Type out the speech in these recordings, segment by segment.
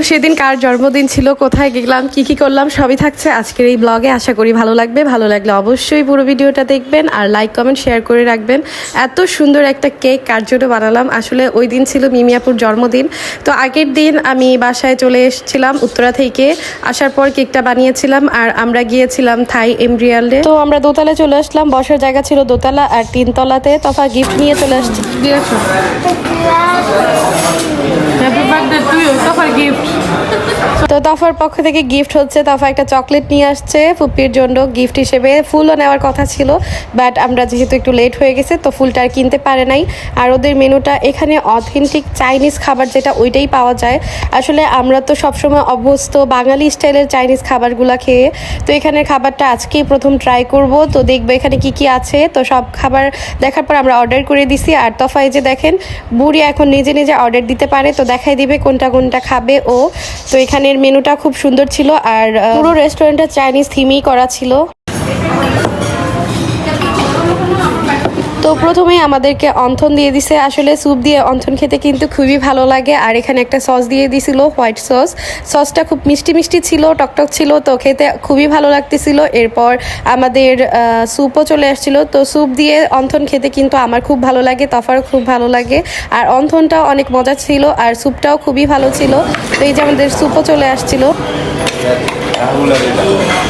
সেদিন কার জন্মদিন ছিল, কোথায় গেলাম, কি করলাম সবই থাকছে আজকের এই ব্লগে। আশা করি ভালো লাগবে। ভালো লাগলে অবশ্যই পুরো ভিডিওটা দেখবেন আর লাইক কমেন্ট শেয়ার করে রাখবেন। এত সুন্দর একটা কেক কার জন্য বানালাম, আসলে ওই দিন ছিল মিমিয়াপুর জন্মদিন। তো আগের দিন আমি বাসায় চলে এসেছিলাম উত্তরা থেকে, আসার পর কেকটা বানিয়েছিলাম আর আমরা গিয়েছিলাম থাই এমব্রিয়ালে। তো আমরা দোতলায় চলে আসলাম, বসার জায়গা ছিল দোতলা আর তিনতলাতে। তফা গিফট নিয়ে চলে আসছি। তো তফার পক্ষ থেকে গিফট হচ্ছে, তফা একটা চকলেট নিয়ে আসছে ফুপির জন্য গিফট হিসেবে। ফুলও নেওয়ার কথা ছিল, বাট আমরা যেহেতু একটু লেট হয়ে গেছে তো ফুলটা আর কিনতে পারে নাই। আর ওদের মেনুটা এখানে অথেন্টিক চাইনিজ খাবার যেটা, ওইটাই পাওয়া যায়। আসলে আমরা তো সবসময় অভ্যস্ত বাঙালি স্টাইলের চাইনিজ খাবারগুলো খেয়ে, তো এখানের খাবারটা আজকেই প্রথম ট্রাই করব। তো দেখবো এখানে কি কি আছে। তো সব খাবার দেখার পর আমরা অর্ডার করে দিছি। আর তফা এই যে দেখেন, বুড়ি এখন নিজে নিজে অর্ডার দিতে পারে, তো দেখাই দিবে কোনটা কোনটা খাবে ও। তো এখানের মেনুটা খুব সুন্দর ছিল আর পুরো রেস্টুরেন্টটা চাইনিজ থিমেই করা ছিল। তো প্রথমেই আমাদেরকে অন্থন দিয়ে দিছে। আসলে স্যুপ দিয়ে অন্থন খেতে কিন্তু খুবই ভালো লাগে। আর এখানে একটা সস দিয়ে দিছিল, হোয়াইট সস। সসটা খুব মিষ্টি মিষ্টি ছিল, টকটক ছিল, তো খেতে খুবই ভালো লাগতেছিল। এরপর আমাদের স্যুপও চলে আসছিল। তো স্যুপ দিয়ে অন্থন খেতে কিন্তু আমার খুব ভালো লাগে, তফারও খুব ভালো লাগে। আর অন্থনটাও অনেক মজা ছিল আর স্যুপটাও খুবই ভালো ছিল। তো এই যে আমাদের স্যুপও চলে আসছিল।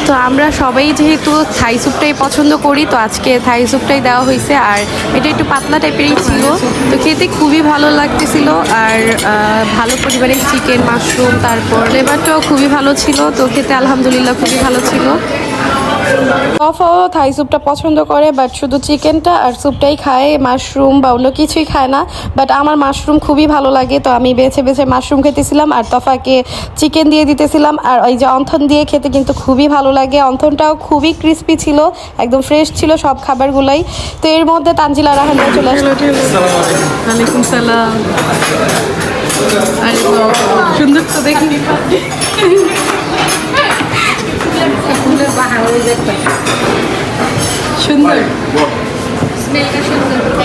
তো আমরা সবাই যেহেতু থাই স্যুপটাই পছন্দ করি, তো আজকে থাই স্যুপটাই দেওয়া হয়েছে। আর এটা একটু পাতলা টাইপেরই ছিল, তো খেতে খুবই ভালো লাগতেছিল। আর ভালো পরিমাণের চিকেন, মাশরুম, তারপর ফ্লেভারটাও খুবই ভালো ছিল। তো খেতে আলহামদুলিল্লাহ খুবই ভালো ছিল। তফাও থাই স্যুপটা পছন্দ করে, বাট শুধু চিকেনটা আর স্যুপটাই খায়, মাশরুম বা অন্য কিছুই খায় না। বাট আমার মাশরুম খুবই ভালো লাগে, তো আমি বেছে বেছে মাশরুম খেতেছিলাম আর তফাকে চিকেন দিয়ে দিতেছিলাম। আর ওই যে অন্থন দিয়ে খেতে কিন্তু খুবই ভালো লাগে। অন্থনটাও খুবই ক্রিস্পি ছিল, একদম ফ্রেশ ছিল সব খাবারগুলাই। তো এর মধ্যে তানজিলা রাহানা চলে আসলো। ওয়ালাইকুম সালাম। সুন্দর তো দেখি। সুন্দর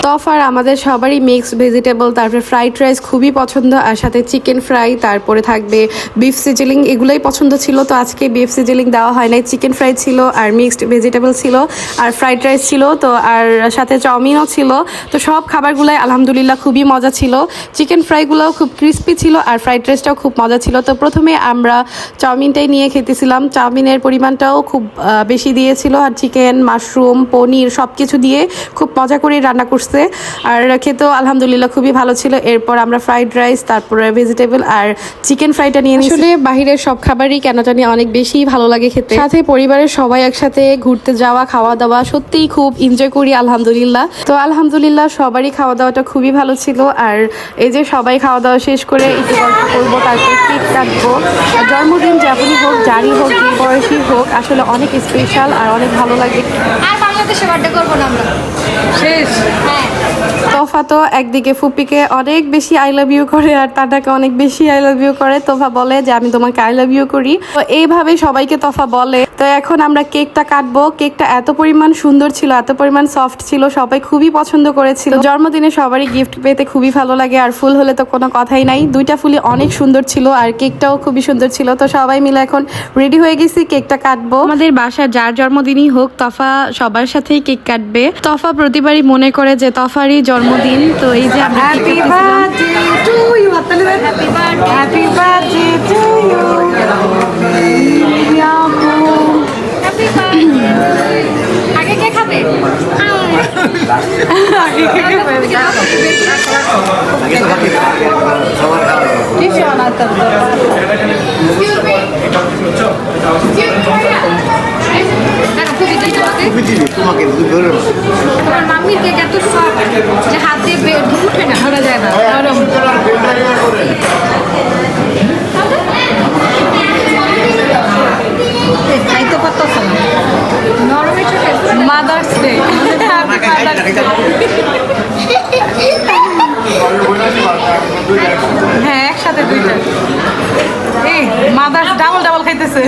তফার আমাদের সবারই মিক্সড ভেজিটেবল, তারপরে ফ্রাইড রাইস খুবই পছন্দ, আর সাথে চিকেন ফ্রাই, তারপরে থাকবে বিফ সিজলিং, এগুলোই পছন্দ ছিল। তো আজকে বিফ সিজলিং দেওয়া হয় নাই, চিকেন ফ্রাই ছিল আর মিক্সড ভেজিটেবল ছিল আর ফ্রাইড রাইস ছিল, তো আর সাথে চাউমিনও ছিল। তো সব খাবারগুলাই আলহামদুলিল্লাহ খুবই মজা ছিল। চিকেন ফ্রাইগুলোও খুব ক্রিস্পি ছিল আর ফ্রাইড রাইসটাও খুব মজা ছিল। তো প্রথমে আমরা চাউমিনটাই নিয়ে খেতেছিলাম, চাউমিনের পরিমাণটাও খুব বেশি দিয়েছিল। আর চিকেন, মাশরুম, পনির সব কিছু দিয়ে খুব মজা করে রান্না করছে আর খেতেও আলহামদুলিল্লাহ খুবই ভালো ছিল। এরপর আমরা ফ্রাইড রাইস, তারপরে ভেজিটেবল আর চিকেন ফ্রাইটা নিয়ে নিয়েছি। আসলে বাহিরের সব খাবারই কেন জানি অনেক বেশি ভালো লাগে খেতে। সাথে পরিবারের সবাই একসাথে ঘুরতে যাওয়া, খাওয়া দাওয়া সত্যিই খুব এনজয় করি আলহামদুলিল্লাহ। তো আলহামদুলিল্লাহ সবারই খাওয়া দাওয়াটা খুবই ভালো ছিল। আর এই যে সবাই খাওয়া দাওয়া শেষ করে একটু গল্প করবো, তারপর কেক কাটবো। জন্মদিন যেমনই হোক, যারই হোক, যে বয়সী হোক, আসলে অনেক স্পেশাল আর অনেক ভালো লাগে। আর বাংলাদেশে বার্থডে করবো না আমরা, শেষ। হ্যাঁ, তোফা তো একদিকে ফুপিকে অনেক বেশি আই লাভ ইউ করে আর তাটাকে অনেক বেশি আই লাভ ইউ করে। তোফা বলে যে আমি তোমাকে আই লাভ ইউ করি, তো এইভাবে সবাইকে তোফা বলে। তো এখন আমরা কেকটা কাটবো। কেকটা এত পরিমাণ সুন্দর ছিল, এত পরিমাণ সফট ছিল, সবাই খুবই পছন্দ করেছিল। জন্মদিনে সবারই গিফট পেতে খুবই ভালো লাগে, আর ফুল হলে তো কোনো কথাই নাই। দুইটা ফুলই অনেক সুন্দর ছিল আর কেকটাও খুবই সুন্দর ছিল। তো সবাই মিলে এখন রেডি হয়ে গেছি, কেকটা কাটবো। আমাদের বাসার যার জন্মদিনই হোক, তোফা সবার সাথেই কেক কাটবে। তোফা প্রতিবারই মনে করে যে তোফারই জন্মদিন। তো এই যে আমরা হ্যাপি বার্থডে টু ইউ, হাততালি দেন। হ্যাপি বার্থডে টু ইউ, আগে কে খাবে? আগে কে খাবে? কি শোনাতে তোমার মাম্মির কেক এত সফট যে হাত দিয়ে উঠে না, ধরা যায় না, নরম। খাইতে পারতেছ না, নরম। মাদার্স ডে, হ্যাঁ একসাথে দুইটা। এই মাদার্স ডাবল ডাবল খাইতেছে।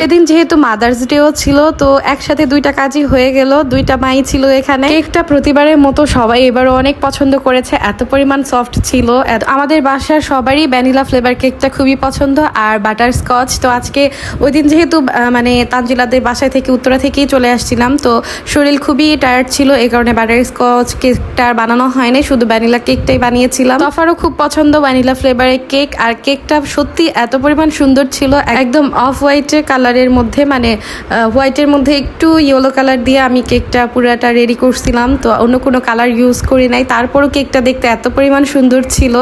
এদিন যেহেতু মাদার্স ডেও ছিল তো একসাথে দুইটা কাজই হয়ে গেল, দুইটা মাই ছিল এখানে। কেকটা প্রতিবারের মতো সবাই এবারও অনেক পছন্দ করেছে, এত পরিমাণ সফট ছিল। আমাদের বাসার সবারই ভ্যানিলা ফ্লেভার কেকটা খুবই পছন্দ আর বাটার স্কচ। তো আজকে ওই দিন যেহেতু মানে তানজিলাদের বাসায় থেকে উত্তরা থেকেই চলে আসছিলাম, তো শরীর খুবই টায়ার্ড ছিল, এই কারণে বাটার স্কচ কেকটা আর বানানো হয়নি, শুধু ভ্যানিলা কেকটাই বানিয়েছিলাম। তফারও খুব পছন্দ ভ্যানিলা ফ্লেভারের কেক, আর কেকটা সত্যি এত পরিমাণ সুন্দর ছিল, একদম অফ হোয়াইটের কালারের মধ্যে, মানে হোয়াইটের মধ্যে একটু ইয়েলো কালার দিয়ে আমি কেকটা পুরাটা রেডি করছিলাম। তো অন্য কোনো কালার ইউজ করি নাই, তারপরও কেকটা দেখতে এত পরিমাণ সুন্দর ছিল।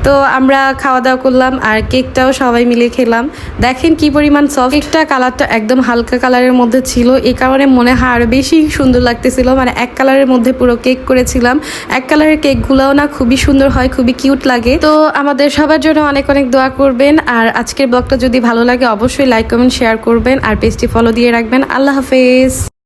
তো আমরা খাওয়া দাওয়া করলাম আর কেকটাও সবাই মিলে খেলাম। দেখেন কি পরিমাণ সফট কেকটা, কালারটা একদম হালকা কালারের মধ্যে ছিল, এই কারণে মনে হয় আরো বেশি সুন্দর লাগতেছিল। মানে এক কালারের মধ্যে পুরো কেক করেছিলাম, এক কালারের কেকগুলোও না খুবই সুন্দর হয়, খুবই কিউট লাগে। তো আমাদের সবার জন্য অনেক অনেক দোয়া করবেন, আর আজকের ব্লগটা যদি ভালো লাগে অবশ্যই লাইক কমেন্ট শেয়ার করবেন, আর পেজটি ফলো দিয়ে রাখবেন। আল্লাহ হাফেজ।